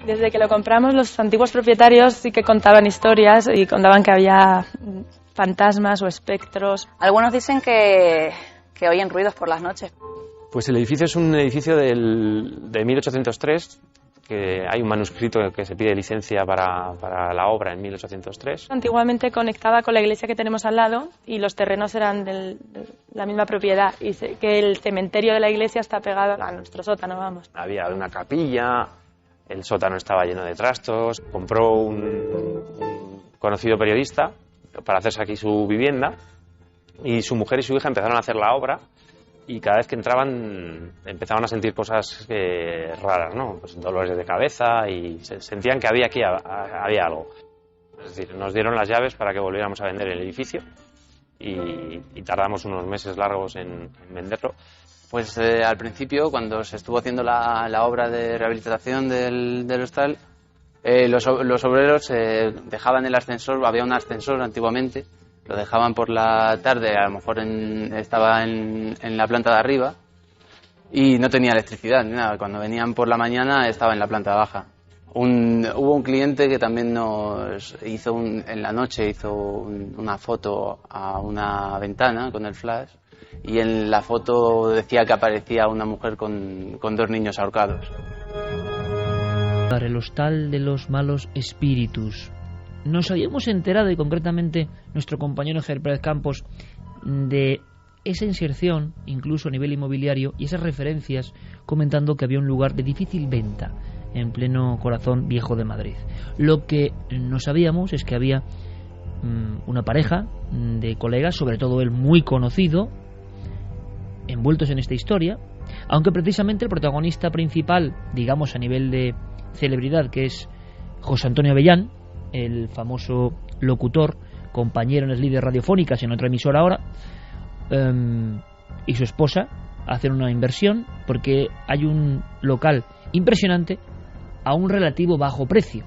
Desde que lo compramos, los antiguos propietarios sí que contaban historias y contaban que había fantasmas o espectros. Algunos dicen que oyen ruidos por las noches. Pues el edificio es un edificio de 1803, que hay un manuscrito que se pide licencia para la obra en 1803. Antiguamente conectaba con la iglesia que tenemos al lado y los terrenos eran de la misma propiedad, y que el cementerio de la iglesia está pegado a nuestro sótano, vamos. Había una capilla, el sótano estaba lleno de trastos. Compró un conocido periodista para hacerse aquí su vivienda, y su mujer y su hija empezaron a hacer la obra, y cada vez que entraban empezaban a sentir cosas raras, ¿no? Pues dolores de cabeza, y sentían que había algo. Es decir, nos dieron las llaves para que volviéramos a vender el edificio, y tardamos unos meses largos en venderlo. Pues al principio, cuando se estuvo haciendo la obra de rehabilitación del hostal, los obreros dejaban el ascensor. Había un ascensor antiguamente, lo dejaban por la tarde, a lo mejor estaba en la planta de arriba y no tenía electricidad ni nada. Cuando venían por la mañana estaba en la planta baja. Hubo un cliente que también nos hizo en la noche una foto a una ventana con el flash, y en la foto decía que aparecía una mujer con 2 niños ahorcados. Para el hostal de los malos espíritus. Nos habíamos enterado, y concretamente nuestro compañero Ger Pérez Campos, de esa inserción, incluso a nivel inmobiliario, y esas referencias comentando que había un lugar de difícil venta en pleno corazón viejo de Madrid. Lo que no sabíamos es que había una pareja de colegas, sobre todo él muy conocido, envueltos en esta historia, aunque precisamente el protagonista principal, digamos a nivel de celebridad, que es José Antonio Avellán, el famoso locutor, compañero en las líderes radiofónicas en otra emisora ahora, y su esposa hacen una inversión porque hay un local impresionante a un relativo bajo precio,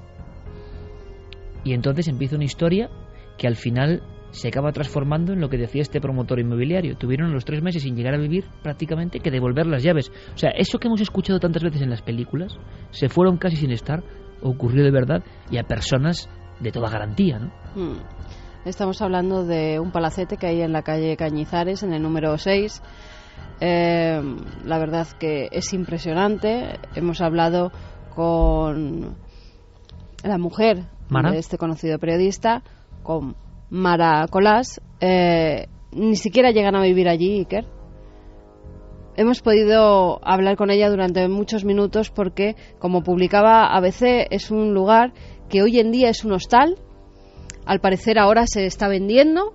y entonces empieza una historia que al final se acaba transformando en lo que decía este promotor inmobiliario. Tuvieron a los 3 meses sin llegar a vivir prácticamente que devolver las llaves. O sea, eso que hemos escuchado tantas veces en las películas, se fueron casi sin estar, ocurrió de verdad, y a personas de toda garantía, ¿no? Estamos hablando de un palacete que hay en la calle Cañizares, en el número 6. La verdad que es impresionante. Hemos hablado con la mujer ¿Mara? De este conocido periodista, con Mara Colás. Ni siquiera llegan a vivir allí, Iker. Hemos podido hablar con ella durante muchos minutos porque, como publicaba ABC, es un lugar que hoy en día es un hostal. Al parecer ahora se está vendiendo.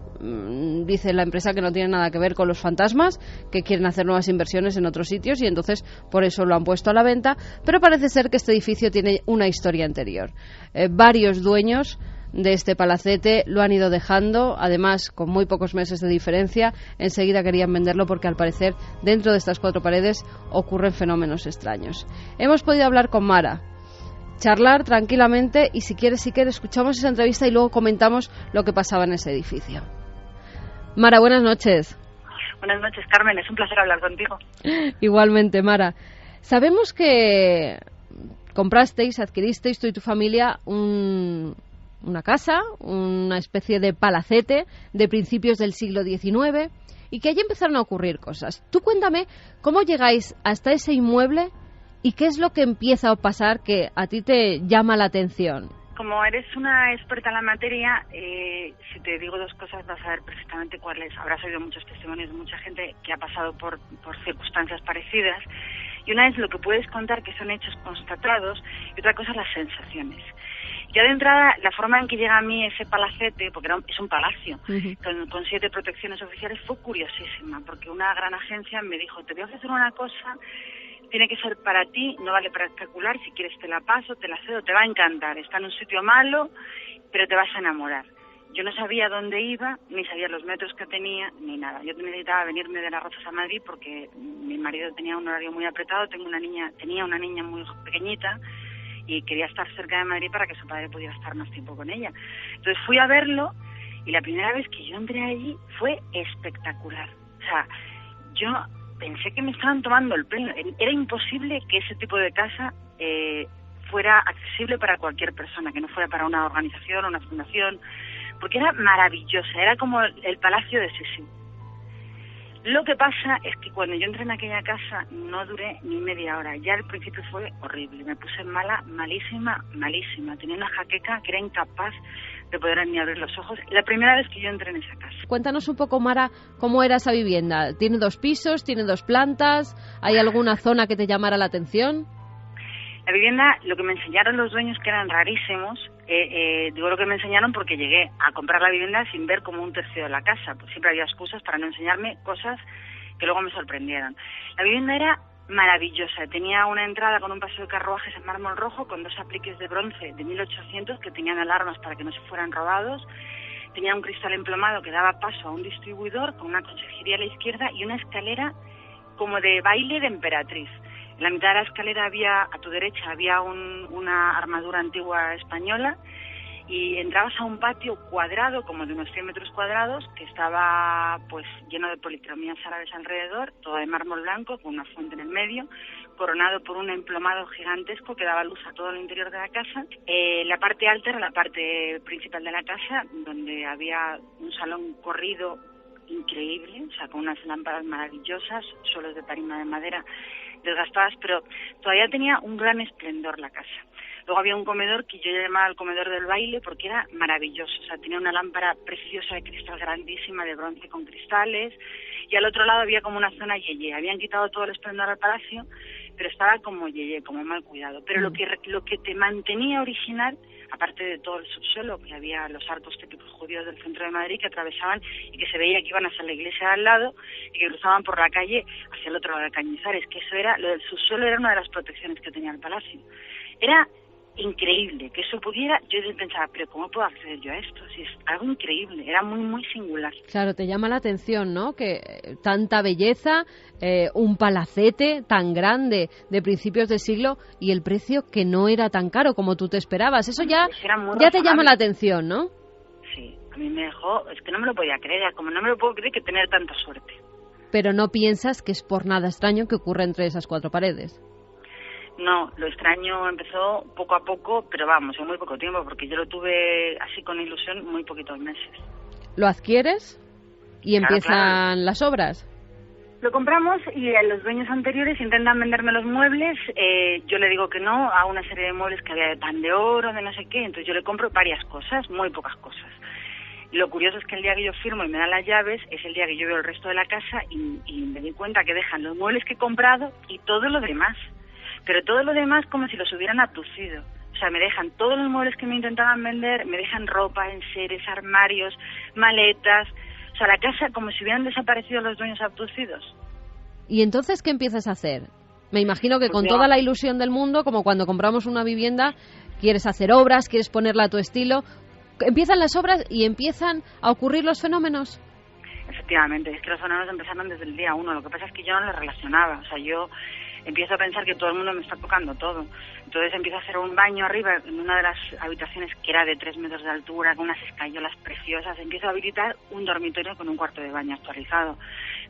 Dice la empresa que no tiene nada que ver con los fantasmas, que quieren hacer nuevas inversiones en otros sitios y entonces por eso lo han puesto a la venta. Pero parece ser que este edificio tiene una historia anterior. Varios dueños de este palacete lo han ido dejando, además con muy pocos meses de diferencia. Enseguida querían venderlo porque al parecer dentro de estas 4 paredes ocurren fenómenos extraños. Hemos podido hablar con Mara, charlar tranquilamente, y si quieres, escuchamos esa entrevista y luego comentamos lo que pasaba en ese edificio. Mara, buenas noches. Buenas noches, Carmen, es un placer hablar contigo. Igualmente, Mara. Sabemos que adquiristeis tú y tu familia una casa, una especie de palacete de principios del siglo XIX, y que allí empezaron a ocurrir cosas. Tú cuéntame cómo llegáis hasta ese inmueble y qué es lo que empieza a pasar que a ti te llama la atención. Como eres una experta en la materia, si te digo 2 cosas vas a ver perfectamente cuáles. Habrás oído muchos testimonios de mucha gente que ha pasado por circunstancias parecidas, y una es lo que puedes contar, que son hechos constatados, y otra cosa las sensaciones. Ya de entrada, la forma en que llega a mí ese palacete, porque es un palacio, con 7 protecciones oficiales, fue curiosísima, porque una gran agencia me dijo: te voy a ofrecer una cosa, tiene que ser para ti, no vale para especular, si quieres te la paso, te la cedo, te va a encantar, está en un sitio malo, pero te vas a enamorar. Yo no sabía dónde iba, ni sabía los metros que tenía, ni nada. Yo necesitaba venirme de Las Rozas a Madrid porque mi marido tenía un horario muy apretado, tenía una niña muy pequeñita, y quería estar cerca de Madrid para que su padre pudiera estar más tiempo con ella. Entonces fui a verlo, y la primera vez que yo entré allí fue espectacular. O sea, yo pensé que me estaban tomando el pelo. Era imposible que ese tipo de casa fuera accesible para cualquier persona, que no fuera para una organización o una fundación, porque era maravillosa, era como el palacio de Sisi. Lo que pasa es que cuando yo entré en aquella casa no duré ni media hora. Ya al principio fue horrible. Me puse mala, malísima. Tenía una jaqueca que era incapaz de poder ni abrir los ojos. La primera vez que yo entré en esa casa. Cuéntanos un poco, Mara, cómo era esa vivienda. ¿Tiene 2 pisos? ¿Tiene 2 plantas? ¿Hay alguna zona que te llamara la atención? La vivienda, lo que me enseñaron los dueños, que eran rarísimos, digo lo que me enseñaron porque llegué a comprar la vivienda sin ver como un tercio de la casa, pues siempre había excusas para no enseñarme cosas que luego me sorprendieron. La vivienda era maravillosa, tenía una entrada con un paso de carruajes en mármol rojo con 2 apliques de bronce de 1800 que tenían alarmas para que no se fueran robados, tenía un cristal emplomado que daba paso a un distribuidor con una consejería a la izquierda y una escalera como de baile de emperatriz. En la mitad de la escalera a tu derecha había una armadura antigua española y entrabas a un patio cuadrado, como de unos 100 metros cuadrados, que estaba pues lleno de policromías árabes alrededor, todo de mármol blanco, con una fuente en el medio, coronado por un emplomado gigantesco que daba luz a todo el interior de la casa. La parte alta era la parte principal de la casa, donde había un salón corrido increíble, o sea, con unas lámparas maravillosas, suelos de tarima de madera desgastadas, pero todavía tenía un gran esplendor la casa. Luego había un comedor que yo llamaba el comedor del baile porque era maravilloso, o sea, tenía una lámpara preciosa de cristal grandísima, de bronce con cristales, y al otro lado había como una zona yeye. Habían quitado todo el esplendor al palacio, pero estaba como yeye, como mal cuidado. Pero lo que te mantenía original, aparte de todo el subsuelo, que había los arcos típicos judíos del centro de Madrid que atravesaban y que se veía que iban hacia la iglesia de al lado y que cruzaban por la calle hacia el otro lado de Cañizares, que eso era, lo del subsuelo era una de las protecciones que tenía el palacio. Era increíble que eso pudiera. Yo pensaba, pero ¿cómo puedo acceder yo a esto? Si es algo increíble, era muy, muy singular. Claro, te llama la atención, ¿no? Que tanta belleza, un palacete tan grande de principios de siglo y el precio que no era tan caro como tú te esperabas. Eso ya te llama la atención, ¿no? Sí, a mí me dejó, es que no me lo podía creer, como no me lo puedo creer que tener tanta suerte. Pero no piensas que es por nada extraño que ocurra entre esas 4 paredes. No, lo extraño empezó poco a poco, pero vamos, en muy poco tiempo, porque yo lo tuve así con ilusión muy poquitos meses. ¿Lo adquieres y empiezan las obras? Lo compramos y a los dueños anteriores intentan venderme los muebles, yo le digo que no a una serie de muebles que había de pan de oro, de no sé qué, entonces yo le compro varias cosas, muy pocas cosas. Lo curioso es que el día que yo firmo y me dan las llaves es el día que yo veo el resto de la casa y me doy cuenta que dejan los muebles que he comprado y todo lo demás. Pero todo lo demás como si los hubieran abducido. O sea, me dejan todos los muebles que me intentaban vender, me dejan ropa, enseres, armarios, maletas. O sea, la casa como si hubieran desaparecido los dueños abducidos. ¿Y entonces qué empiezas a hacer? Me imagino que con toda la ilusión del mundo, como cuando compramos una vivienda, quieres hacer obras, quieres ponerla a tu estilo. Empiezan las obras y empiezan a ocurrir los fenómenos. Efectivamente, es que los fenómenos empezaron desde el día 1. Lo que pasa es que yo no los relacionaba. O sea, yo empiezo a pensar que todo el mundo me está tocando todo. Entonces empiezo a hacer un baño arriba en una de las habitaciones que era de 3 metros de altura, con unas escayolas preciosas. Empiezo a habilitar un dormitorio con un cuarto de baño actualizado.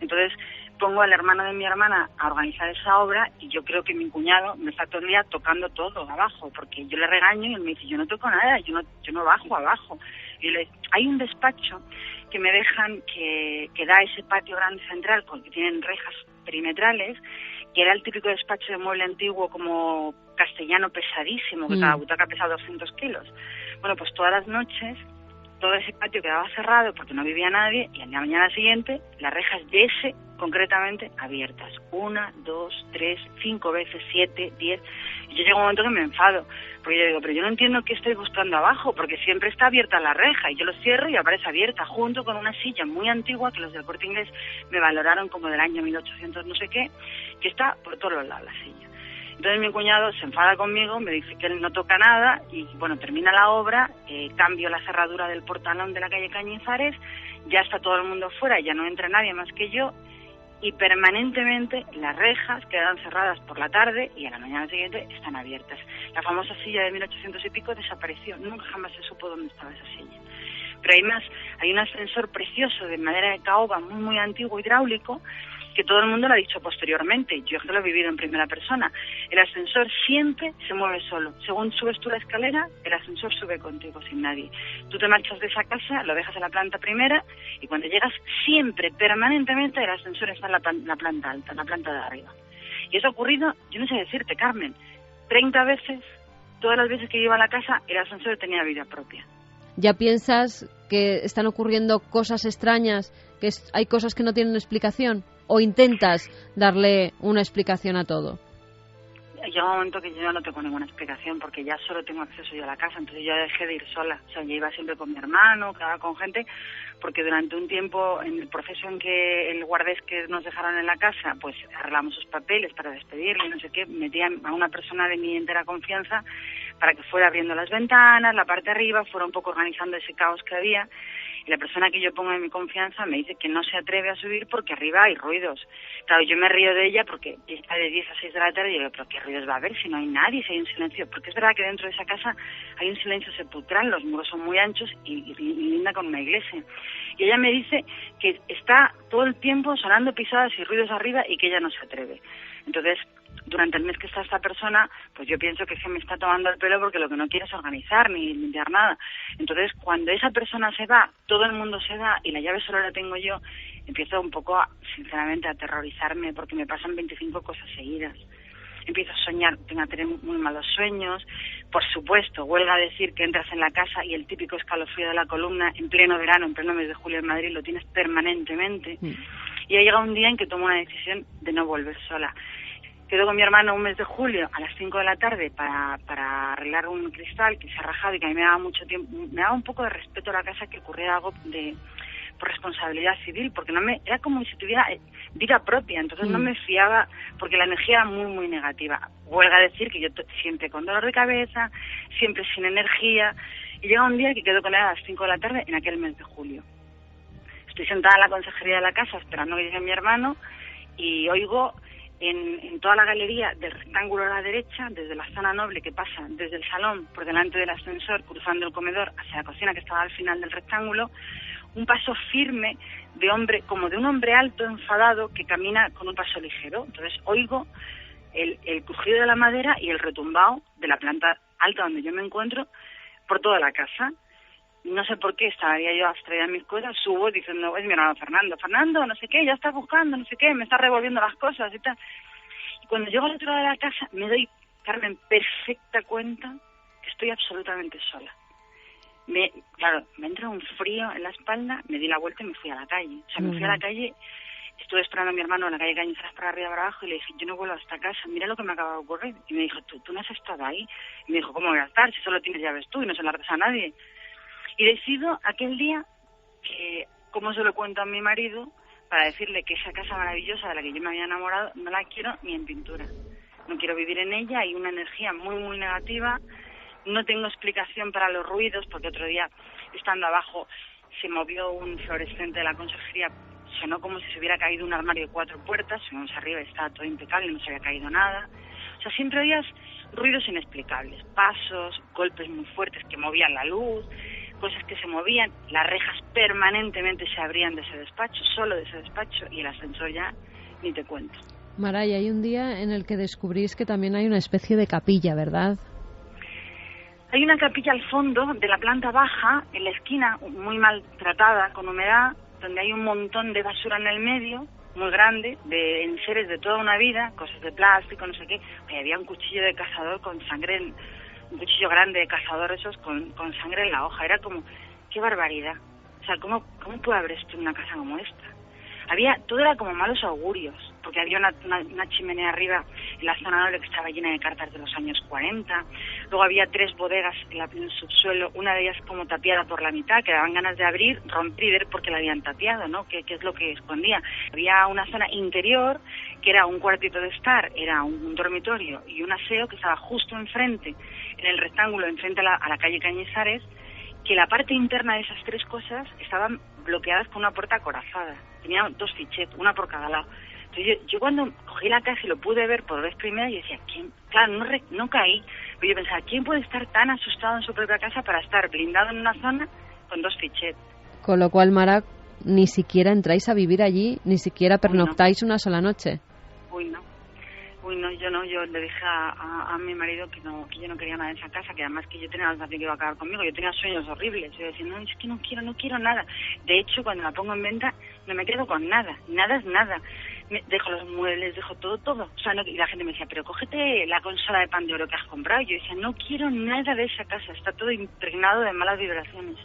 Entonces pongo al hermano de mi hermana a organizar esa obra y yo creo que mi cuñado me está todo el día tocando todo abajo, porque yo le regaño y él me dice, yo no toco nada, yo no bajo abajo. Y hay un despacho que me dejan que da ese patio grande central, que tienen rejas perimetrales, que era el típico despacho de mueble antiguo como castellano pesadísimo, que cada butaca pesaba 200 kilos. Bueno, pues todas las noches todo ese patio quedaba cerrado porque no vivía nadie y a la mañana siguiente las rejas de ese concretamente abiertas. 1, 2, 3, 5 veces, 7, 10. Y yo llego a un momento que me enfado, porque yo digo, pero yo no entiendo qué estoy buscando abajo, porque siempre está abierta la reja y yo lo cierro y aparece abierta, junto con una silla muy antigua que los del Corte Inglés me valoraron como del año 1800 no sé qué, que está por todos los lados la silla. Entonces mi cuñado se enfada conmigo, me dice que él no toca nada y bueno, termina la obra, cambio la cerradura del portalón de la calle Cañizares, ya está todo el mundo fuera, ya no entra nadie más que yo y permanentemente las rejas quedan cerradas por la tarde y a la mañana siguiente están abiertas. La famosa silla de 1800 y pico desapareció, nunca jamás se supo dónde estaba esa silla. Pero hay un ascensor precioso de madera de caoba muy muy antiguo, hidráulico, que todo el mundo lo ha dicho posteriormente, yo que lo he vivido en primera persona. El ascensor siempre se mueve solo. Según subes tú la escalera, el ascensor sube contigo, sin nadie. Tú te marchas de esa casa, lo dejas en la planta primera, y cuando llegas siempre, permanentemente, el ascensor está en la planta alta, en la planta de arriba. Y eso ha ocurrido, yo no sé decirte, Carmen, 30 veces, todas las veces que iba a la casa, el ascensor tenía vida propia. ¿Ya piensas que están ocurriendo cosas extrañas, que hay cosas que no tienen explicación? ¿O intentas darle una explicación a todo? Llega un momento que yo no tengo ninguna explicación, porque ya solo tengo acceso yo a la casa, entonces yo dejé de ir sola. O sea, yo iba siempre con mi hermano, quedaba con gente, porque durante un tiempo, en el proceso en que el guardés que nos dejaron en la casa, pues arreglamos sus papeles para despedirle, no sé qué, metían a una persona de mi entera confianza para que fuera abriendo las ventanas, la parte de arriba, fuera un poco organizando ese caos que había. Y la persona que yo pongo en mi confianza me dice que no se atreve a subir porque arriba hay ruidos. Claro, yo me río de ella porque está de 10 a 6 de la tarde y digo, ¿pero qué ruidos va a haber si no hay nadie, si hay un silencio? Porque es verdad que dentro de esa casa hay un silencio sepulcral, los muros son muy anchos y linda con una iglesia. Y ella me dice que está todo el tiempo sonando pisadas y ruidos arriba y que ella no se atreve. Entonces, durante el mes que está esta persona, pues yo pienso que me está tomando el pelo porque lo que no quiere es organizar ni limpiar nada. Entonces, cuando esa persona se va, todo el mundo se va y la llave solo la tengo yo, empiezo un poco, sinceramente, a aterrorizarme porque me pasan 25 cosas seguidas. Empiezo a soñar, tengo a tener muy malos sueños. Por supuesto, huelga a decir que entras en la casa y el típico escalofrío de la columna en pleno verano, en pleno mes de julio en Madrid, lo tienes permanentemente. Y ha llegado un día en que tomo una decisión de no volver sola. Quedo con mi hermano un mes de julio a las 5 de la tarde para arreglar un cristal que se ha rajado y que a mí me daba mucho tiempo, me daba un poco de respeto a la casa que ocurriera algo por responsabilidad civil, porque era como si tuviera vida propia, entonces no me fiaba, porque la energía era muy, muy negativa. Huelga a decir que yo siempre con dolor de cabeza, siempre sin energía, y llega un día que quedo con él a las 5 de la tarde en aquel mes de julio. Estoy sentada en la consejería de la casa esperando que llegue mi hermano y oigo en toda la galería del rectángulo a la derecha, desde la zona noble que pasa desde el salón por delante del ascensor, cruzando el comedor hacia la cocina que estaba al final del rectángulo, un paso firme de hombre, como de un hombre alto, enfadado, que camina con un paso ligero. Entonces oigo el crujido de la madera y el retumbao de la planta alta donde yo me encuentro por toda la casa. No sé por qué, estaría yo abstraída en mis cosas, subo diciendo, es mi hermano Fernando, no sé qué, ya está buscando, no sé qué, me está revolviendo las cosas y tal. Y cuando llego al otro lado de la casa, me doy, Carmen, perfecta cuenta que estoy absolutamente sola. Claro, me entra un frío en la espalda, me di la vuelta y me fui a la calle. O sea, me fui a la calle, estuve esperando a mi hermano en la calle Cañizares para arriba y para abajo y le dije, yo no vuelvo a esta casa, mira lo que me acaba de ocurrir. Y me dijo, ¿tú no has estado ahí? Y me dijo, ¿cómo voy a estar si solo tienes llaves tú y no se las das a nadie? Y decido aquel día que, como se lo cuento a mi marido, para decirle que esa casa maravillosa de la que yo me había enamorado no la quiero ni en pintura. No quiero vivir en ella, hay una energía muy, muy negativa. No tengo explicación para los ruidos, porque otro día, estando abajo, se movió un fluorescente de la conserjería, sonó como si se hubiera caído un armario de 4 puertas, subimos arriba y estaba todo impecable, no se había caído nada. O sea, siempre oías ruidos inexplicables, pasos, golpes muy fuertes que movían la luz, cosas que se movían, las rejas permanentemente se abrían de ese despacho, solo de ese despacho, y el ascensor ya ni te cuento. Maray, hay un día en el que descubrís que también hay una especie de capilla, ¿verdad? Hay una capilla al fondo de la planta baja, en la esquina, muy maltratada, con humedad, donde hay un montón de basura en el medio, muy grande, de enseres de toda una vida, cosas de plástico, no sé qué. Y había un cuchillo de cazador con sangre, un cuchillo grande de cazador esos con sangre en la hoja. Era como, qué barbaridad. O sea, ¿cómo puede haber esto en una casa como esta? Todo era como malos augurios, porque había una chimenea arriba en la zona noble que estaba llena de cartas de los años 40. Luego había 3 bodegas en el subsuelo, una de ellas como tapiada por la mitad, que daban ganas de abrir, romper y ver por qué la habían tapiado, ¿no? ¿Qué es lo que escondía? Había una zona interior, que era un cuartito de estar, era un dormitorio y un aseo que estaba justo enfrente, en el rectángulo, enfrente a la calle Cañizares, que la parte interna de esas 3 cosas estaban bloqueadas con una puerta acorazada. Tenía 2 fichetes, una por cada lado. Entonces yo cuando cogí la casa y lo pude ver por vez primera, yo decía, ¿quién? Claro, no caí, pero yo pensaba, ¿quién puede estar tan asustado en su propia casa para estar blindado en una zona con 2 fichetes? Con lo cual, Mara, ni siquiera entráis a vivir allí, ni siquiera pernoctáis una sola noche. Uy, no, yo le dije a mi marido que yo no quería nada en esa casa, que además que yo tenía la sensación que iba a acabar conmigo, yo tenía sueños horribles, yo decía, no, es que no quiero nada. De hecho, cuando la pongo en venta, no me quedo con nada es nada. Dejo los muebles, dejo todo. O sea, y la gente me decía, pero cógete la consola de pan de oro que has comprado. Y yo decía, no quiero nada de esa casa, está todo impregnado de malas vibraciones.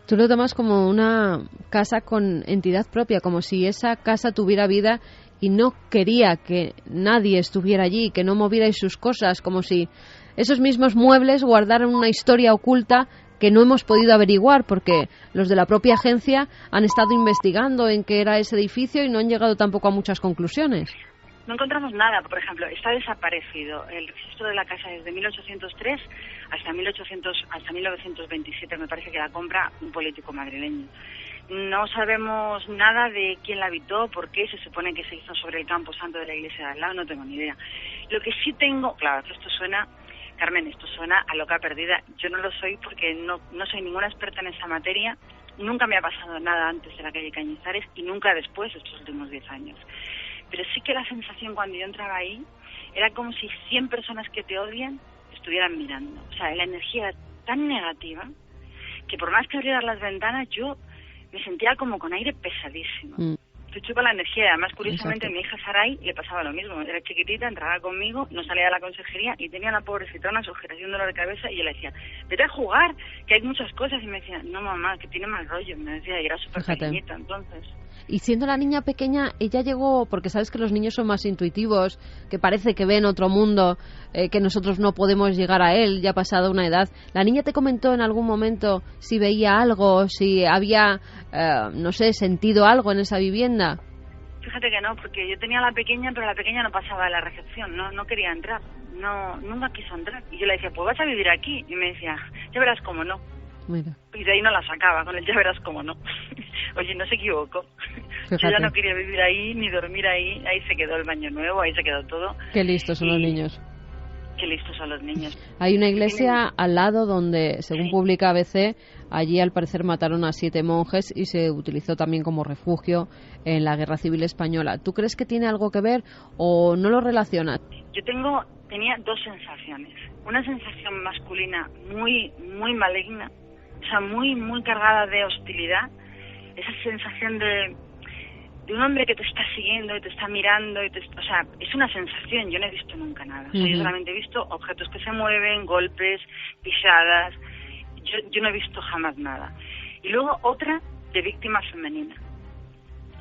Tú lo tomas como una casa con entidad propia, como si esa casa tuviera vida y no quería que nadie estuviera allí, que no movierais sus cosas, como si esos mismos muebles guardaran una historia oculta que no hemos podido averiguar, porque los de la propia agencia han estado investigando en qué era ese edificio y no han llegado tampoco a muchas conclusiones. No encontramos nada, por ejemplo, está desaparecido el registro de la casa desde 1803 hasta 1927, me parece que la compra un político madrileño. No sabemos nada de quién la habitó, por qué, se supone que se hizo sobre el campo santo de la iglesia de al lado, no tengo ni idea. Lo que sí tengo, claro, que esto suena, Carmen, esto suena a loca perdida, yo no lo soy porque no soy ninguna experta en esa materia, nunca me ha pasado nada antes de la calle Cañizares y nunca después, estos últimos 10 años. Pero sí que la sensación cuando yo entraba ahí era como si 100 personas que te odian estuvieran mirando. O sea, la energía era tan negativa que por más que abrieras las ventanas yo me sentía como con aire pesadísimo. Te chupa la energía. Además, curiosamente, mi hija Saray le pasaba lo mismo. Era chiquitita, entraba conmigo, no salía de la consejería y tenía la pobrecita una ojeras y un dolor de cabeza y yo le decía, vete a jugar, que hay muchas cosas. Y me decía, no mamá, que tiene mal rollo. Me decía, y era súper pequeñita entonces. Y siendo la niña pequeña, ella llegó, porque sabes que los niños son más intuitivos, que parece que ven otro mundo, que nosotros no podemos llegar a él, ya pasada una edad. ¿La niña te comentó en algún momento si veía algo, si había, no sé, sentido algo en esa vivienda? Fíjate que no, porque yo tenía a la pequeña, pero la pequeña no pasaba de la recepción, no quería entrar, nunca quiso entrar. Y yo le decía, pues vas a vivir aquí. Y me decía, ya verás cómo no. Mira. Y de ahí no la sacaba, con el ya verás cómo no. Oye, no se equivocó. Fíjate. Yo ya no quería vivir ahí, ni dormir ahí se quedó el baño nuevo, ahí se quedó todo. Qué listos son los niños. Qué listos son los niños. Hay una iglesia al lado donde, según publica ABC, allí al parecer mataron a 7 monjes y se utilizó también como refugio en la Guerra Civil Española. ¿Tú crees que tiene algo que ver o no lo relacionas? Yo tenía 2 sensaciones. Una sensación masculina muy maligna, o sea, muy cargada de hostilidad. Esa sensación de un hombre que te está siguiendo y te está mirando, o sea, es una sensación, yo no he visto nunca nada. O sea, yo solamente he visto objetos que se mueven, golpes, pisadas, yo no he visto jamás nada. Y luego otra de víctima femenina.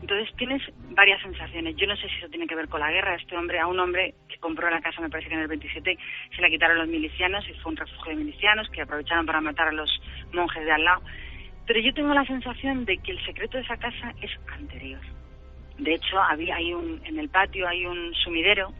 Entonces tienes varias sensaciones. Yo no sé si eso tiene que ver con la guerra. A un hombre que compró la casa, me parece que en el 27, se la quitaron los milicianos y fue un refugio de milicianos que aprovecharon para matar a los monjes de al lado. Pero yo tengo la sensación de que el secreto de esa casa es anterior. De hecho, en el patio hay un sumidero,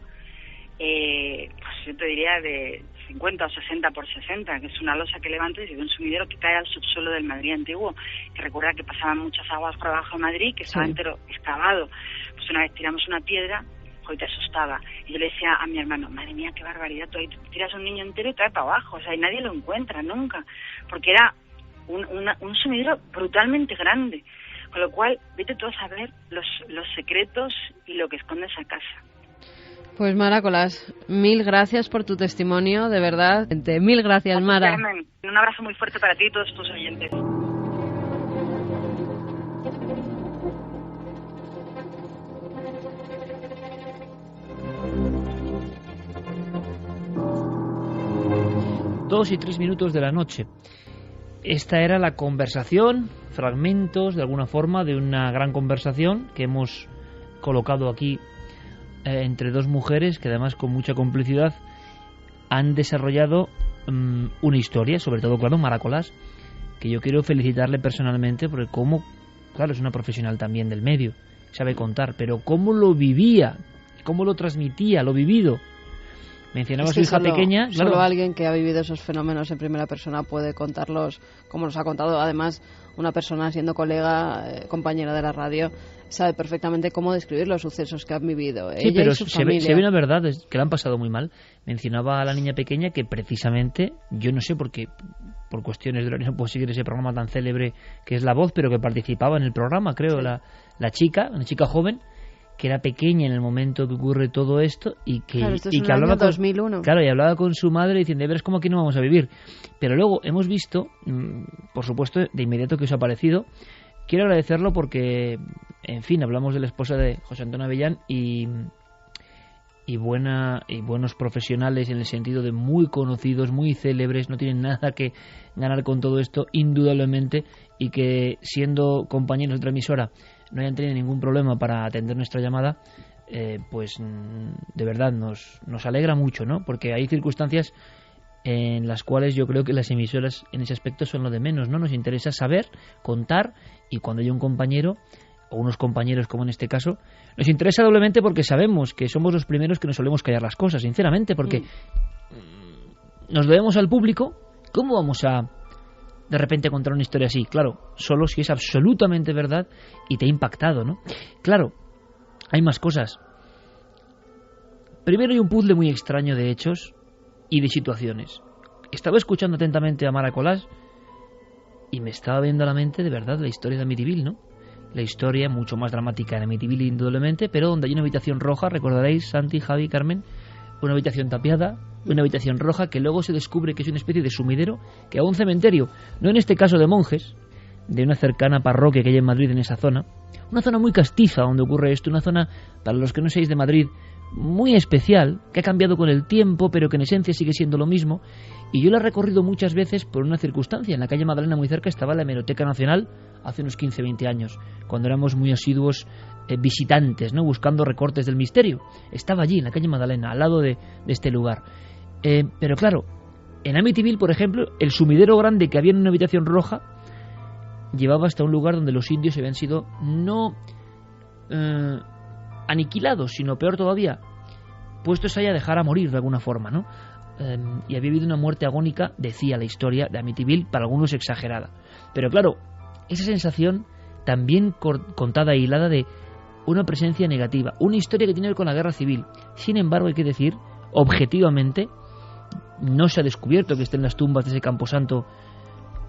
pues yo te diría de 50 o 60 por 60, que es una losa que levantas y de un sumidero que cae al subsuelo del Madrid antiguo, que recuerda que pasaban muchas aguas por abajo de Madrid, que estaba entero excavado. Pues una vez tiramos una piedra, hoy te asustaba. Y yo le decía a mi hermano, madre mía, qué barbaridad, tú ahí tiras un niño entero y cae para abajo, o sea, y nadie lo encuentra nunca, porque era un sumidero brutalmente grande. Con lo cual, vete tú a saber los secretos y lo que esconde esa casa. Pues Mara Colás, 1000 gracias por tu testimonio, de verdad. 1000 gracias, Mara. Carmen, un abrazo muy fuerte para ti y todos tus oyentes. Dos y 3 minutos de la noche. Esta era la conversación, fragmentos de alguna forma de una gran conversación que hemos colocado aquí entre 2 mujeres que además con mucha complicidad han desarrollado una historia, sobre todo, claro, Mara Colás, que yo quiero felicitarle personalmente porque como, claro, es una profesional también del medio, sabe contar, pero cómo lo vivía, cómo lo transmitía, lo vivido. Mencionaba a su hija pequeña. Claro. Solo alguien que ha vivido esos fenómenos en primera persona puede contarlos como los ha contado. Además, una persona siendo colega, compañera de la radio, sabe perfectamente cómo describir los sucesos que han vivido. Sí, ella pero y su familia. Se ve una verdad, es que la han pasado muy mal. Mencionaba a la niña pequeña que precisamente, yo no sé, porque por cuestiones de horario no puedo seguir ese programa tan célebre que es La Voz, pero que participaba en el programa, creo, sí. la chica, una chica joven, que era pequeña en el momento que ocurre todo esto y que, claro, esto es y que hablaba 2001. Claro, y hablaba con su madre diciendo, verás cómo aquí no vamos a vivir. Pero luego hemos visto, por supuesto, de inmediato que os ha parecido. Quiero agradecerlo porque, en fin, hablamos de la esposa de José Antonio Avellán y buenos profesionales en el sentido de muy conocidos, muy célebres, no tienen nada que ganar con todo esto, indudablemente, y que siendo compañeros de otra emisora no hayan tenido ningún problema para atender nuestra llamada, pues de verdad nos alegra mucho, ¿no? Porque hay circunstancias en las cuales yo creo que las emisoras en ese aspecto son lo de menos, ¿no? Nos interesa saber, contar, y cuando hay un compañero o unos compañeros como en este caso, nos interesa doblemente porque sabemos que somos los primeros que nos solemos callar las cosas, sinceramente, porque nos debemos al público. ¿Cómo vamos a de repente contar una historia así? Claro, solo si es absolutamente verdad y te ha impactado, ¿no? Claro, hay más cosas. Primero hay un puzzle muy extraño de hechos y de situaciones. Estaba escuchando atentamente a Mara Colás y me estaba viendo a la mente de verdad la historia de Amityville, ¿no? La historia mucho más dramática de Amityville indudablemente, pero donde hay una habitación roja, recordaréis, Santi, Javi, Carmen, una habitación tapiada, una habitación roja que luego se descubre que es una especie de sumidero que va a un cementerio, no en este caso de monjes, de una cercana parroquia que hay en Madrid, en esa zona, una zona muy castiza donde ocurre esto, una zona, para los que no seáis de Madrid, muy especial, que ha cambiado con el tiempo, pero que en esencia sigue siendo lo mismo, y yo la he recorrido muchas veces por una circunstancia. En la calle Magdalena, muy cerca, estaba la Hemeroteca Nacional hace unos 15-20 años, cuando éramos muy asiduos visitantes, ¿no? Buscando recortes del misterio. Estaba allí, en la calle Magdalena, al lado de este lugar. Pero claro, en Amityville, por ejemplo, el sumidero grande que había en una habitación roja llevaba hasta un lugar donde los indios habían sido no aniquilados, sino peor todavía, puestos ahí a dejar a morir de alguna forma, ¿no? Y había habido una muerte agónica, decía la historia de Amityville, para algunos exagerada. Pero claro, esa sensación también contada e hilada de una presencia negativa, una historia que tiene que ver con la guerra civil. Sin embargo, hay que decir, objetivamente, no se ha descubierto que estén las tumbas de ese camposanto.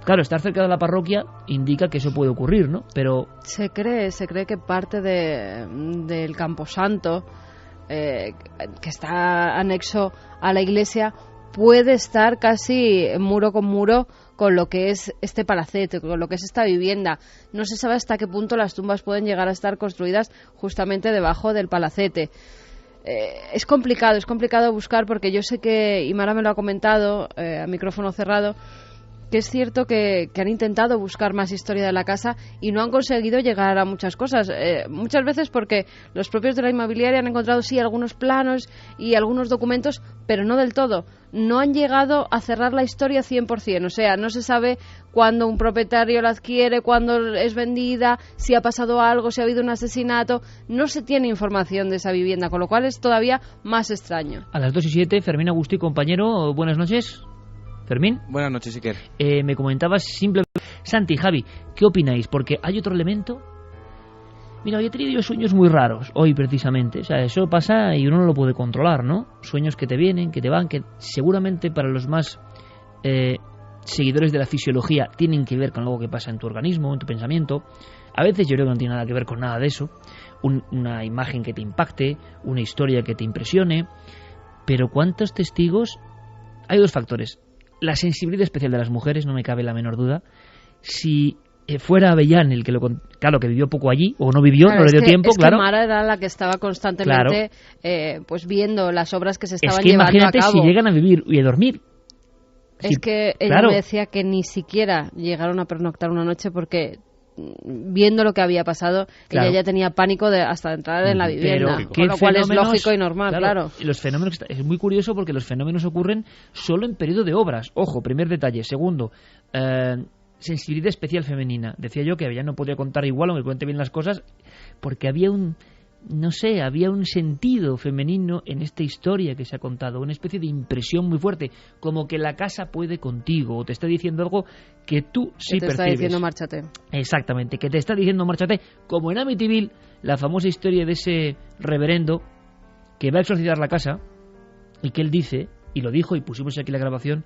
Claro, estar cerca de la parroquia indica que eso puede ocurrir, ¿no? Pero se cree que parte del camposanto que está anexo a la iglesia puede estar casi muro con muro con lo que es este palacete, con lo que es esta vivienda. No se sabe hasta qué punto las tumbas pueden llegar a estar construidas justamente debajo del palacete. Es complicado buscar, porque yo sé que, y Mara me lo ha comentado a micrófono cerrado, que es cierto que han intentado buscar más historia de la casa y no han conseguido llegar a muchas cosas. Muchas veces porque los propios de la inmobiliaria han encontrado sí algunos planos y algunos documentos, pero no del todo. No han llegado a cerrar la historia 100%. O sea, no se sabe cuándo un propietario la adquiere, cuándo es vendida, si ha pasado algo, si ha habido un asesinato. No se tiene información de esa vivienda, con lo cual es todavía más extraño. A las 2:07, Fermín Agustí, compañero, buenas noches. Fermín. Buenas noches, Iker. Me comentabas simplemente... Santi, Javi, ¿qué opináis? Porque hay otro elemento. Mira, yo he tenido sueños muy raros hoy precisamente. O sea, eso pasa y uno no lo puede controlar, ¿no? Sueños que te vienen, que te van, que seguramente para los más seguidores de la fisiología tienen que ver con algo que pasa en tu organismo, en tu pensamiento. A veces yo creo que no tiene nada que ver con nada de eso. Una imagen que te impacte, una historia que te impresione. Pero ¿cuántos testigos? Hay dos factores. La sensibilidad especial de las mujeres, no me cabe la menor duda. Si fuera Avellán el que claro, que vivió poco allí, o no vivió, claro, no le dio tiempo, claro. Que Mara era la que estaba constantemente pues viendo las obras que se estaban llevando a cabo. Imagínate si llegan a vivir y a dormir. Es que ella me decía que ni siquiera llegaron a pernoctar una noche porque viendo lo que había pasado, ella ya tenía pánico hasta de entrar en la vivienda, con lo cual es lógico y normal, claro. Y los fenómenos, es muy curioso porque los fenómenos ocurren solo en periodo de obras. Ojo, primer detalle. Segundo, sensibilidad especial femenina. Decía yo que ella no podía contar igual, aunque cuente bien las cosas, porque había había un sentido femenino en esta historia que se ha contado, una especie de impresión muy fuerte, como que la casa puede contigo, o te está diciendo algo que tú sí percibes. Te está diciendo márchate. Exactamente, que te está diciendo márchate, como en Amityville, la famosa historia de ese reverendo que va a exorcizar la casa, y que él dice, y lo dijo, y pusimos aquí la grabación,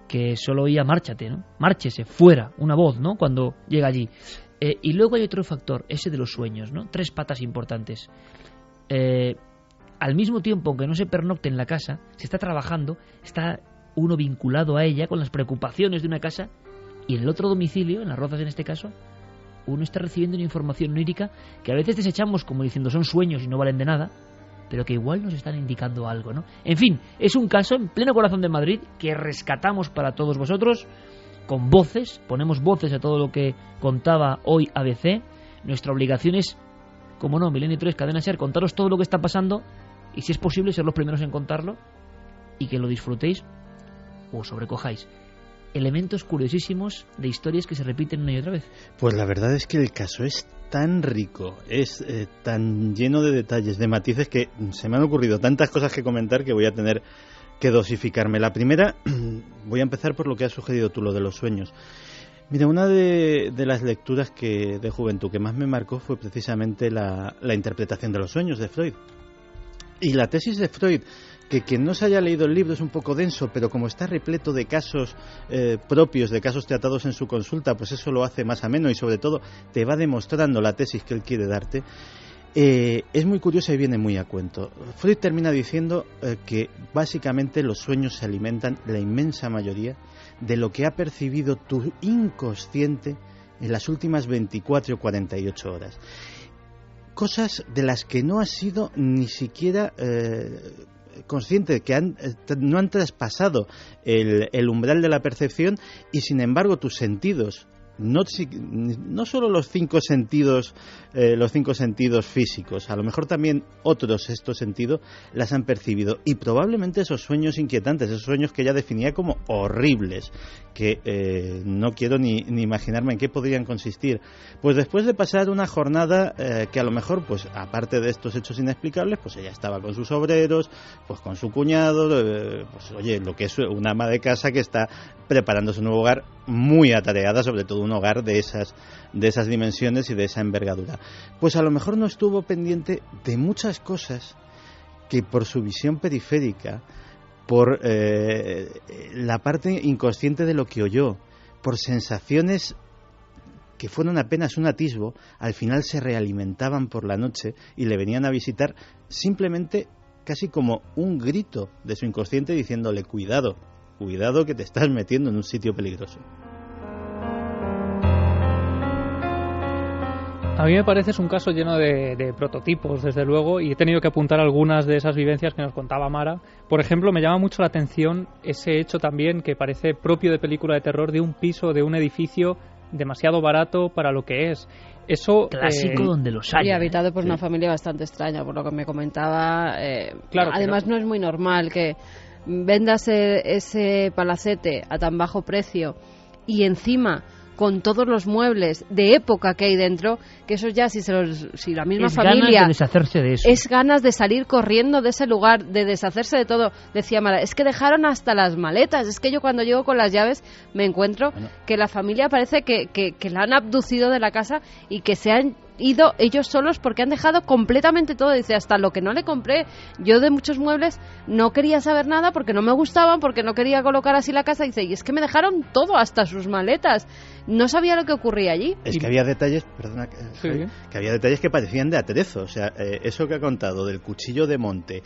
que solo oía márchate, ¿no? Márchese, fuera, una voz, ¿no? Cuando llega allí. Y luego hay otro factor, ese de los sueños, ¿no? 3 patas importantes. Al mismo tiempo, aunque no se pernocte en la casa, se está trabajando, está uno vinculado a ella con las preocupaciones de una casa, y en el otro domicilio, en Las Rozas en este caso, uno está recibiendo una información onírica que a veces desechamos como diciendo son sueños y no valen de nada, pero que igual nos están indicando algo, ¿no? En fin, es un caso en pleno corazón de Madrid que rescatamos para todos vosotros, con voces, ponemos voces a todo lo que contaba hoy ABC. Nuestra obligación es, como no, Milenio 3, Cadena SER, contaros todo lo que está pasando y, si es posible, ser los primeros en contarlo y que lo disfrutéis o sobrecojáis. Elementos curiosísimos de historias que se repiten una y otra vez. Pues la verdad es que el caso es tan rico, es tan lleno de detalles, de matices, que se me han ocurrido tantas cosas que comentar que voy a tener que dosificarme. La primera, voy a empezar por lo que has sugerido tú, lo de los sueños. Mira, una de las lecturas de juventud que más me marcó fue precisamente la interpretación de los sueños de Freud. Y la tesis de Freud, que quien no se haya leído el libro es un poco denso, pero como está repleto de casos propios, de casos tratados en su consulta, pues eso lo hace más ameno y sobre todo te va demostrando la tesis que él quiere darte. Es muy curiosa y viene muy a cuento. Freud termina diciendo que básicamente los sueños se alimentan, la inmensa mayoría, de lo que ha percibido tu inconsciente en las últimas 24 o 48 horas. Cosas de las que no has sido ni siquiera consciente, que no han traspasado el umbral de la percepción, y sin embargo tus sentidos, no solo los 5 sentidos físicos, a lo mejor también otros sextos sentidos las han percibido, y probablemente esos sueños inquietantes, esos sueños que ella definía como horribles, que no quiero ni imaginarme en qué podrían consistir, pues después de pasar una jornada que a lo mejor, pues aparte de estos hechos inexplicables, pues ella estaba con sus obreros, pues con su cuñado, pues oye, lo que es una ama de casa que está preparándose un nuevo hogar, muy atareada, sobre todo un hogar de esas dimensiones y de esa envergadura. Pues a lo mejor no estuvo pendiente de muchas cosas que por su visión periférica, por la parte inconsciente de lo que oyó, por sensaciones que fueron apenas un atisbo, al final se realimentaban por la noche y le venían a visitar simplemente casi como un grito de su inconsciente diciéndole cuidado que te estás metiendo en un sitio peligroso. A mí me parece es un caso lleno de prototipos, desde luego, y he tenido que apuntar algunas de esas vivencias que nos contaba Mara. Por ejemplo, me llama mucho la atención ese hecho también que parece propio de película de terror, de un piso, de un edificio demasiado barato para lo que es. Eso clásico donde los hay. Y habitado por una familia bastante extraña, por lo que me comentaba. Claro, además no es muy normal que vendas ese palacete a tan bajo precio y encima con todos los muebles de época que hay dentro, que eso ya si la misma familia... Es ganas de deshacerse de eso. Es ganas de salir corriendo de ese lugar, de deshacerse de todo. Decía Mara, es que dejaron hasta las maletas. Es que yo cuando llego con las llaves me encuentro que la familia parece que la han abducido de la casa y que se han ido ellos solos porque han dejado completamente todo. Dice, hasta lo que no le compré yo de muchos muebles no quería saber nada porque no me gustaban, porque no quería colocar así la casa. Dice, y es que me dejaron todo, hasta sus maletas. No sabía lo que ocurría allí. Es que había detalles, perdona, que había detalles que parecían de aderezo. O sea, eso que ha contado del cuchillo de monte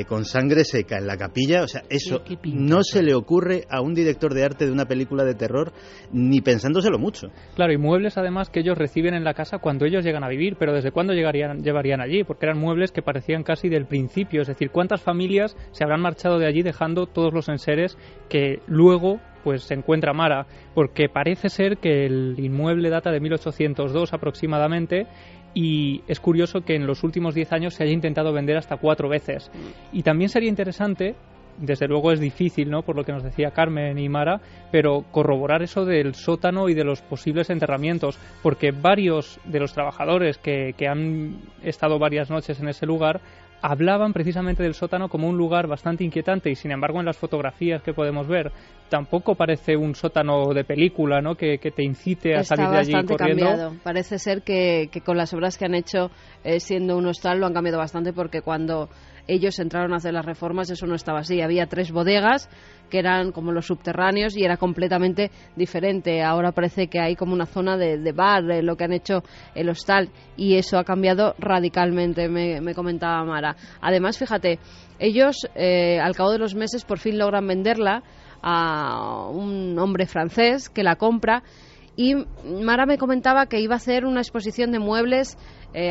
con sangre seca en la capilla, o sea, eso no se le ocurre a un director de arte de una película de terror ni pensándoselo mucho. Claro, y muebles además que ellos reciben en la casa cuando ellos llegan a vivir, pero ¿desde cuándo llevarían allí? Porque eran muebles que parecían casi del principio, es decir, ¿cuántas familias se habrán marchado de allí dejando todos los enseres que luego pues se encuentra Mara? Porque parece ser que el inmueble data de 1802 aproximadamente, y es curioso que en los últimos 10 años se haya intentado vender hasta 4 veces. Y también sería interesante, desde luego es difícil, ¿no?, por lo que nos decía Carmen y Mara, pero corroborar eso del sótano y de los posibles enterramientos, porque varios de los trabajadores que han estado varias noches en ese lugar hablaban precisamente del sótano como un lugar bastante inquietante, y sin embargo en las fotografías que podemos ver tampoco parece un sótano de película, ¿no? Que te incite a salir de allí corriendo. Está bastante cambiado. Parece ser que con las obras que han hecho siendo un hostal lo han cambiado bastante, porque cuando ellos entraron a hacer las reformas eso no estaba así. Había 3 bodegas que eran como los subterráneos y era completamente diferente. Ahora parece que hay como una zona de bar, lo que han hecho el hostal, y eso ha cambiado radicalmente, me comentaba Mara. Además, fíjate, ellos al cabo de los meses por fin logran venderla a un hombre francés que la compra, y Mara me comentaba que iba a hacer una exposición de muebles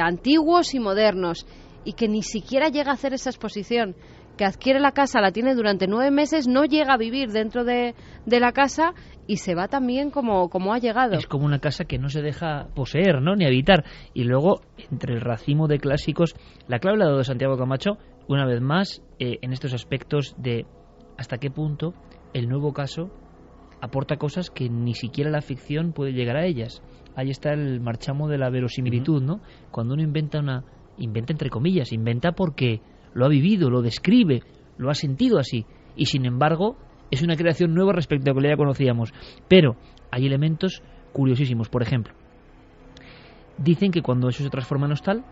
antiguos y modernos, y que ni siquiera llega a hacer esa exposición, que adquiere la casa, la tiene durante 9 meses, no llega a vivir dentro de la casa y se va también como ha llegado. Es como una casa que no se deja poseer, ¿no? Ni habitar. Y luego, entre el racimo de clásicos, la clave la ha dado Santiago Camacho, una vez más, en estos aspectos de hasta qué punto el nuevo caso aporta cosas que ni siquiera la ficción puede llegar a ellas. Ahí está el marchamo de la verosimilitud, ¿no? Cuando uno inventa entre comillas, inventa porque lo ha vivido, lo describe, lo ha sentido así, y sin embargo es una creación nueva respecto a lo que ya conocíamos. Pero hay elementos curiosísimos. Por ejemplo, dicen que cuando eso se transforma en hostal,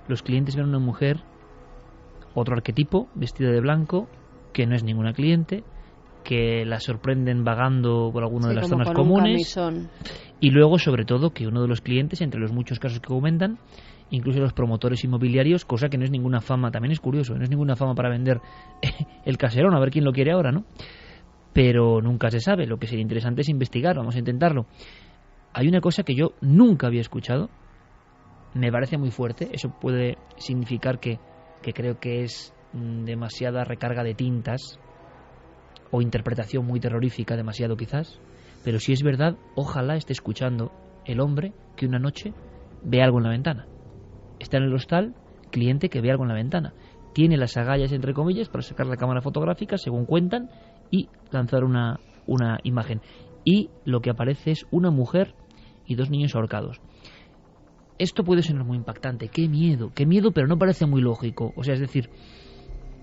los clientes ven a una mujer, otro arquetipo, vestida de blanco, que no es ninguna cliente, que la sorprenden vagando por alguna de las zonas comunes, y luego, sobre todo, que uno de los clientes, entre los muchos casos que comentan, incluso los promotores inmobiliarios, cosa que no es ninguna fama, también es curioso, no es ninguna fama para vender el caserón, a ver quién lo quiere ahora, ¿no? Pero nunca se sabe. Lo que sería interesante es investigar, vamos a intentarlo. Hay una cosa que yo nunca había escuchado, me parece muy fuerte, eso puede significar que creo que es demasiada recarga de tintas o interpretación muy terrorífica, demasiado quizás, pero si es verdad, ojalá esté escuchando el hombre que una noche ve algo en la ventana. Está en el hostal, cliente que ve algo en la ventana. Tiene las agallas, entre comillas, para sacar la cámara fotográfica, según cuentan, y lanzar una imagen. Y lo que aparece es una mujer y 2 niños ahorcados. Esto puede sonar muy impactante. ¡Qué miedo! Pero no parece muy lógico. O sea, es decir,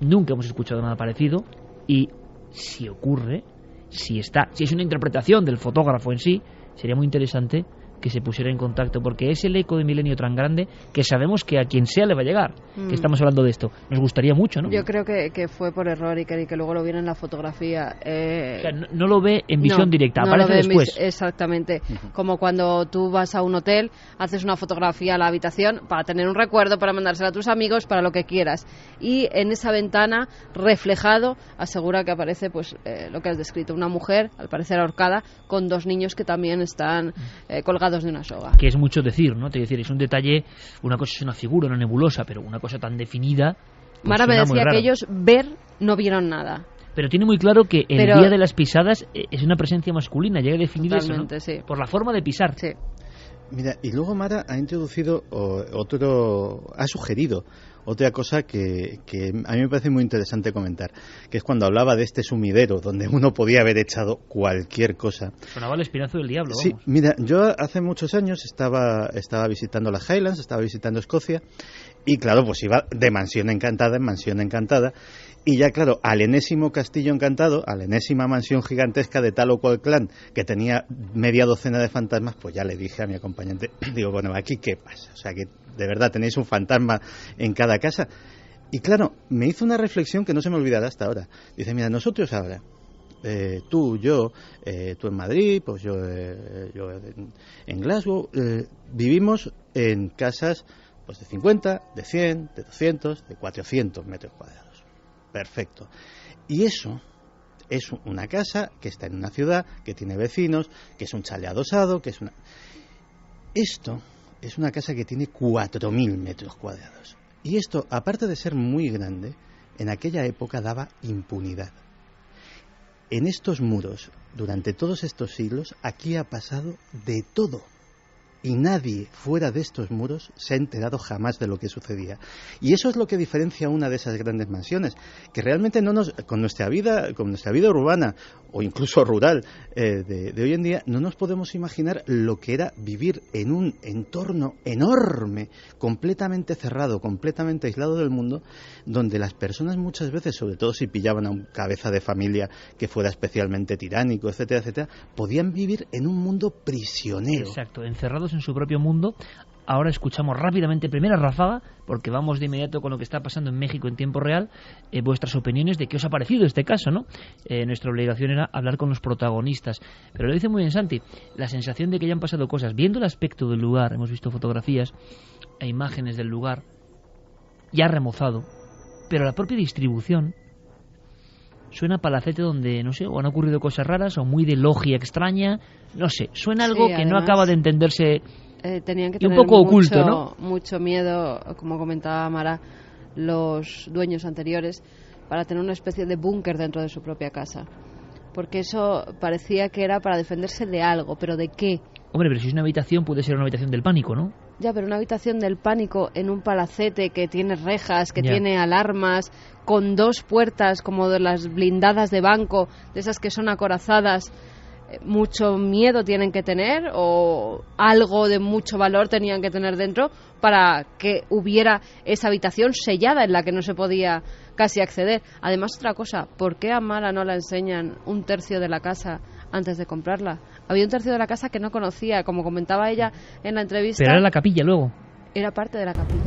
nunca hemos escuchado nada parecido, y si ocurre, si es una interpretación del fotógrafo en sí, sería muy interesante que se pusiera en contacto, porque es el eco de Milenio tan grande que sabemos que a quien sea le va a llegar, que estamos hablando de esto. Nos gustaría mucho, ¿no? Yo creo que fue por error y que luego lo viene en la fotografía. O sea, no lo ve en visión directa, aparece después. Exactamente. Como cuando tú vas a un hotel, haces una fotografía a la habitación para tener un recuerdo, para mandársela a tus amigos, para lo que quieras. Y en esa ventana, reflejado, asegura que aparece pues lo que has descrito, una mujer, al parecer ahorcada, con 2 niños que también están colgados de una soga. Que es mucho decir, ¿no? Te decir, es un detalle, una cosa es una figura, una nebulosa, pero una cosa tan definida. Pues Mara me decía que ellos no vieron nada. Pero tiene muy claro que el día de las pisadas es una presencia masculina, llega a definir eso, ¿no? Sí. Por la forma de pisar. Sí. Mira, y luego Mara ha introducido ha sugerido otra cosa que a mí me parece muy interesante comentar, que es cuando hablaba de este sumidero donde uno podía haber echado cualquier cosa. Sonaba el espinazo del diablo, vamos. Sí, mira, yo hace muchos años estaba visitando las Highlands, estaba visitando Escocia, y claro, pues iba de mansión encantada en mansión encantada, y ya claro, al enésimo castillo encantado, a la enésima mansión gigantesca de tal o cual clan, que tenía media docena de fantasmas, pues ya le dije a mi acompañante, digo, bueno, ¿aquí qué pasa? O sea, que de verdad tenéis un fantasma en cada casa. Y claro, me hizo una reflexión que no se me olvidará hasta ahora. Dice, mira, nosotros ahora, tú, yo, tú en Madrid, pues yo en Glasgow, vivimos en casas pues de 50, de 100, de 200, de 400 metros cuadrados. Perfecto. Y eso es una casa que está en una ciudad, que tiene vecinos, que es un chalet adosado, que es una... Esto es una casa que tiene 4.000 metros cuadrados. Y esto, aparte de ser muy grande, en aquella época daba impunidad. En estos muros, durante todos estos siglos, aquí ha pasado de todo. Y nadie fuera de estos muros se ha enterado jamás de lo que sucedía. Y eso es lo que diferencia una de esas grandes mansiones, que realmente no con nuestra vida urbana o incluso rural de hoy en día, no nos podemos imaginar lo que era vivir en un entorno enorme, completamente cerrado, completamente aislado del mundo, donde las personas muchas veces, sobre todo si pillaban a un cabeza de familia que fuera especialmente tiránico, etcétera, etcétera, podían vivir en un mundo prisionero. Exacto, encerrados en su propio mundo. Ahora escuchamos rápidamente, primera ráfaga, porque vamos de inmediato con lo que está pasando en México en tiempo real, vuestras opiniones de qué os ha parecido este caso, ¿no? Nuestra obligación era hablar con los protagonistas. Pero lo dice muy bien Santi, la sensación de que ya han pasado cosas. Viendo el aspecto del lugar, hemos visto fotografías e imágenes del lugar ya remozado, pero la propia distribución suena a palacete donde, no sé, o han ocurrido cosas raras, o muy de logia extraña, no sé, suena algo que no acaba de entenderse. Tenían que y un tener poco oculto, ¿no? Mucho miedo, como comentaba Mara, los dueños anteriores, para tener una especie de búnker dentro de su propia casa. Porque eso parecía que era para defenderse de algo, pero ¿de qué? Hombre, pero si es una habitación, puede ser una habitación del pánico, ¿no? Ya, pero una habitación del pánico en un palacete que tiene rejas, que Ya. tiene alarmas, con 2 puertas como de las blindadas de banco, de esas que son acorazadas, mucho miedo tienen que tener, o algo de mucho valor tenían que tener dentro para que hubiera esa habitación sellada en la que no se podía casi acceder. Además, otra cosa, ¿por qué a Mara no la enseñan 1/3 de la casa antes de comprarla? Había 1/3 de la casa que no conocía, como comentaba ella en la entrevista. Pero era la capilla luego. Era parte de la capilla.